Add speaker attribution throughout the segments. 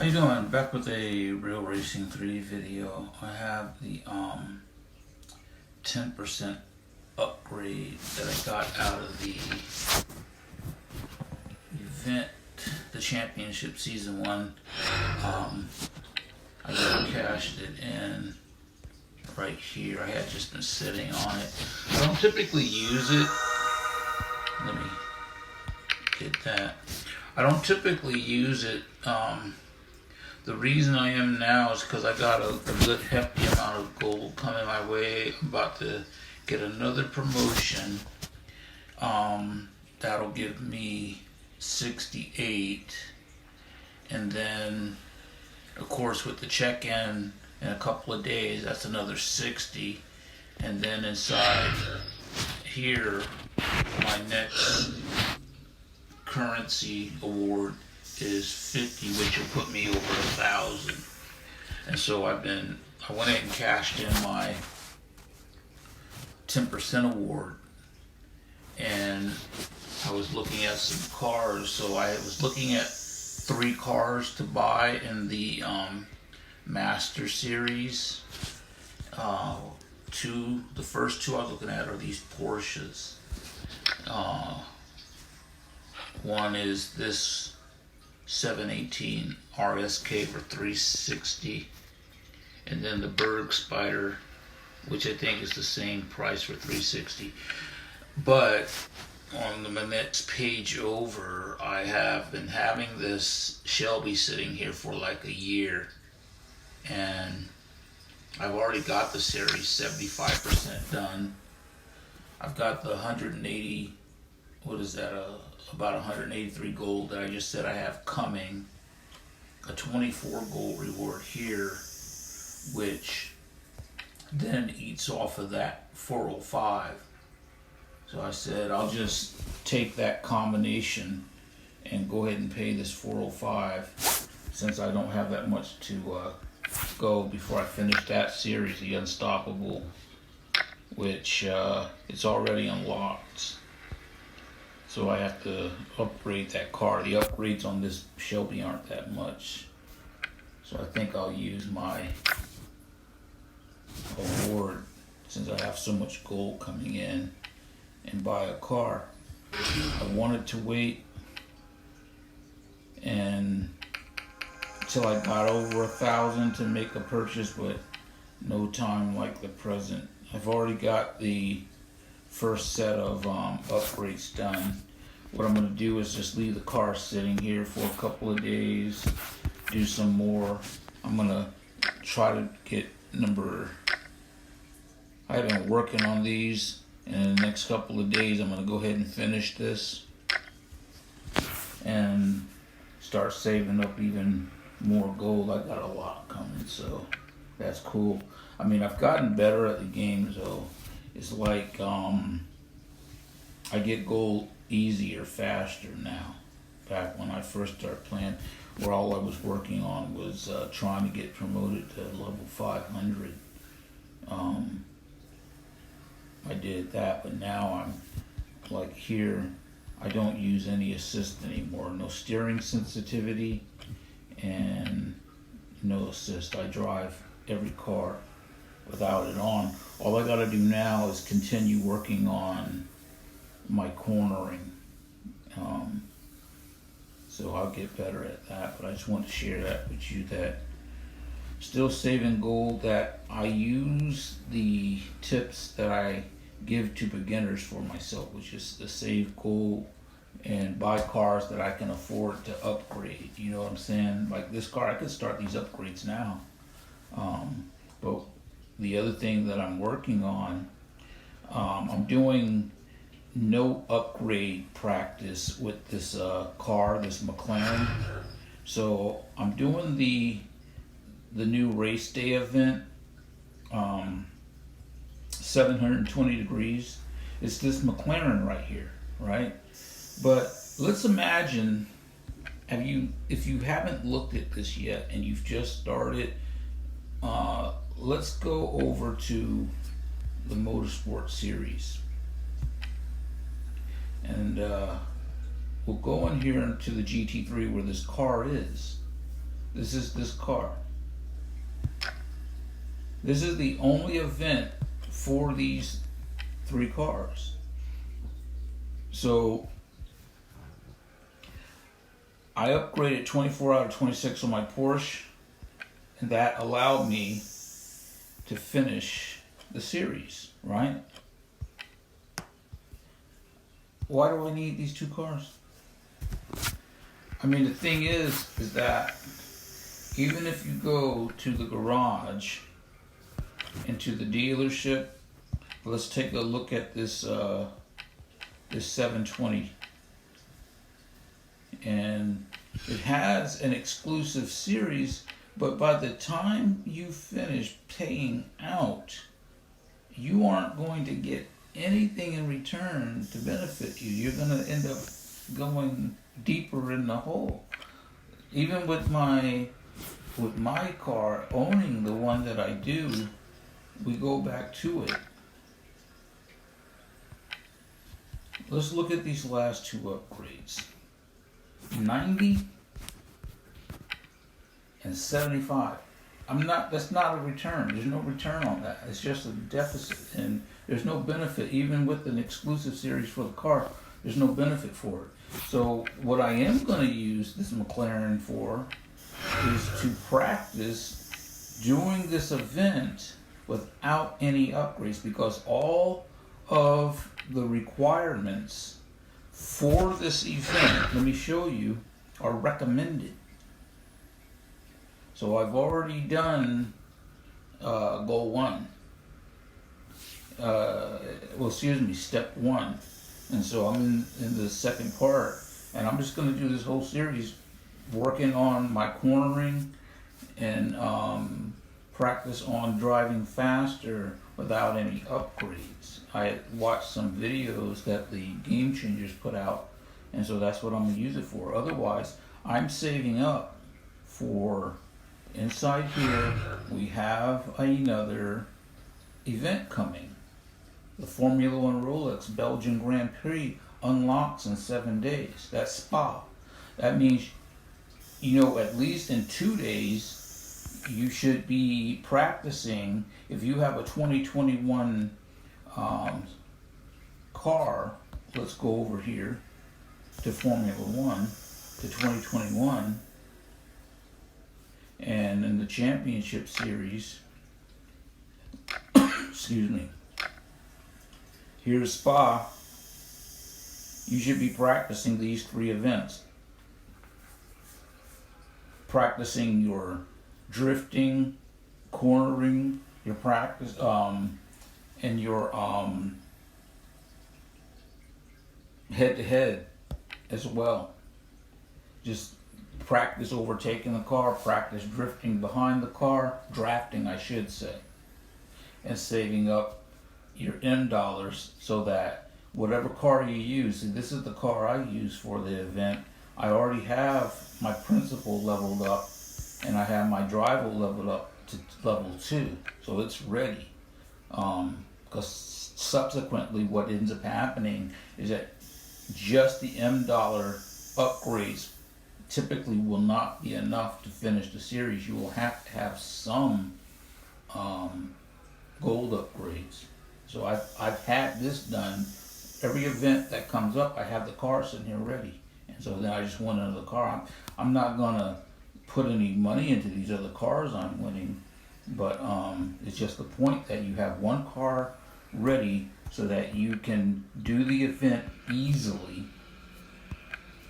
Speaker 1: How you doing? Back with a Real Racing 3 video. I have the 10% upgrade that I got out of the event, the championship season 1. I just cashed it in right here. I had just been sitting on it. I don't typically use it. Let me get that. I don't typically use it. The reason I am now is because I got a good hefty amount of gold coming my way. I'm about to get another promotion. That'll give me 68. And then, of course, with the check-in in a couple of days, that's another 60. And then inside here, my next currency award is 50, which will put me over 1,000. And so I went ahead and cashed in my 10% award, and I was looking at some cars. So I was looking at 3 cars to buy in the Master Series. The first 2 I was looking at are these Porsches. One is this 718 RSK for 360, and then the Berg Spider, which I think is the same price for 360. But on the next page over, I have been having this Shelby sitting here for like a year, and I've already got the series 75% done. I've got the 180, what is that, about 183 gold that I just said I have coming, a 24 gold reward here, which then eats off of that 405. So I said I'll just take that combination and go ahead and pay this 405, since I don't have that much to go before I finish that series, the Unstoppable, which it's already unlocked. So I have to upgrade that car. The upgrades on this Shelby aren't that much. So I think I'll use my award, since I have so much gold coming in, and buy a car. I wanted to wait until I got over 1,000 to make a purchase, but no time like the present. I've already got the first set of upgrades done. What I'm going to do is just leave the car sitting here for a couple of days, do some more. I'm going to try to get I've been working on these, and in the next couple of days I'm going to go ahead and finish this and start saving up even more gold. I got a lot coming, so that's cool. I mean, I've gotten better at the game, so it's like I get gold easier, faster now. Back when I first started playing, where all I was working on was trying to get promoted to level 500. I did that, but now I'm like here, I don't use any assist anymore. No steering sensitivity and no assist. I drive every car without it on. All I gotta do now is continue working on my cornering. So I'll get better at that, but I just want to share that with you, that still saving gold, that I use the tips that I give to beginners for myself, which is to save gold and buy cars that I can afford to upgrade. You know what I'm saying? Like this car, I could start these upgrades now. But the other thing that I'm working on, I'm doing no upgrade practice with this car, this McLaren. So I'm doing the new race day event, 720 degrees. It's this McLaren right here, right? But let's imagine, if you haven't looked at this yet and you've just started, let's go over to the Motorsport series. And we'll go in here into the GT3 where this car is. This is this car. This is the only event for these 3 cars. So I upgraded 24 out of 26 on my Porsche, and that allowed me to finish the series, right? Why do I need these 2 cars? I mean, the thing is that even if you go to the garage and to the dealership, let's take a look at this this 720, and it has an exclusive series, but by the time you finish paying out, you aren't going to get anything in return to benefit you. You're going to end up going deeper in the hole. Even with my car, owning the one that I do, we go back to it. Let's look at these last 2 upgrades. 90 and 75. That's not a return. There's no return on that. It's just a deficit, and there's no benefit. Even with an exclusive series for the car, there's no benefit for it. So what I am going to use this McLaren for is to practice doing this event without any upgrades, because all of the requirements for this event, let me show you, are recommended. So I've already done goal 1. Step 1. And so I'm in the second part, and I'm just going to do this whole series working on my cornering and practice on driving faster without any upgrades. I watched some videos that the Game Changers put out, and so that's what I'm going to use it for. Otherwise, I'm saving up for, inside here, we have another event coming. The Formula One Rolex Belgian Grand Prix unlocks in 7 days. That's Spa. That means, at least in 2 days, you should be practicing. If you have a 2021 car, let's go over here to Formula One, to 2021, and in the championship series, excuse me, here's Spa. You should be practicing these 3 events. Practicing your drifting, cornering, your practice, and your head-to-head as well. Just practice overtaking the car, practice drifting behind the car, drafting I should say, and saving up your M dollars so that whatever car you use, and this is the car I use for the event, I already have my principal leveled up, and I have my driver leveled up to level 2, so it's ready. Because subsequently what ends up happening is that just the M dollar upgrades typically will not be enough to finish the series. You will have to have some gold upgrades. So I've had this done. Every event that comes up, I have the car sitting here ready. And so then I just won another car. I'm not gonna put any money into these other cars I'm winning, but it's just the point that you have one car ready so that you can do the event easily,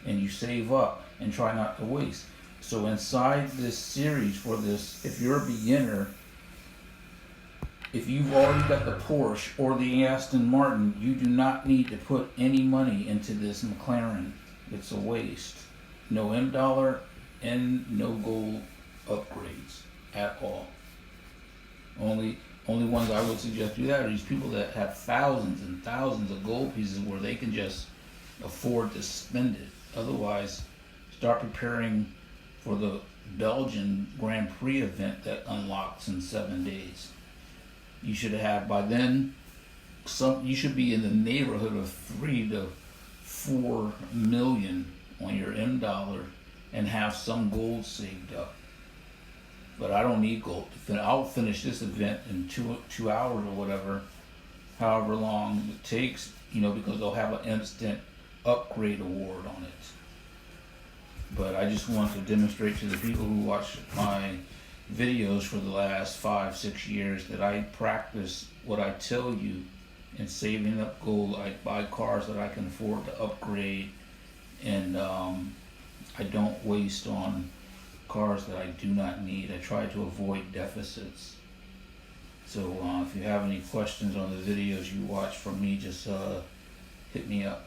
Speaker 1: and you save up and try not to waste. So inside this series for this, if you're a beginner, if you've already got the Porsche or the Aston Martin, you do not need to put any money into this McLaren. It's a waste. No M dollar and no gold upgrades at all. Only ones I would suggest do that are these people that have thousands and thousands of gold pieces where they can just afford to spend it. Otherwise, start preparing for the Belgian Grand Prix event that unlocks in 7 days. You should have by then you should be in the neighborhood of 3 to 4 million on your M dollar and have some gold saved up. but I don't need gold to finish. I'll finish this event in two hours or whatever, however long it takes, because they'll have an instant upgrade award on it. But I just want to demonstrate to the people who watch my videos for the last 5-6 years that I practice what I tell you in saving up gold. I buy cars that I can afford to upgrade, and I don't waste on cars that I do not need. I try to avoid deficits. So if you have any questions on the videos you watch from me, just hit me up.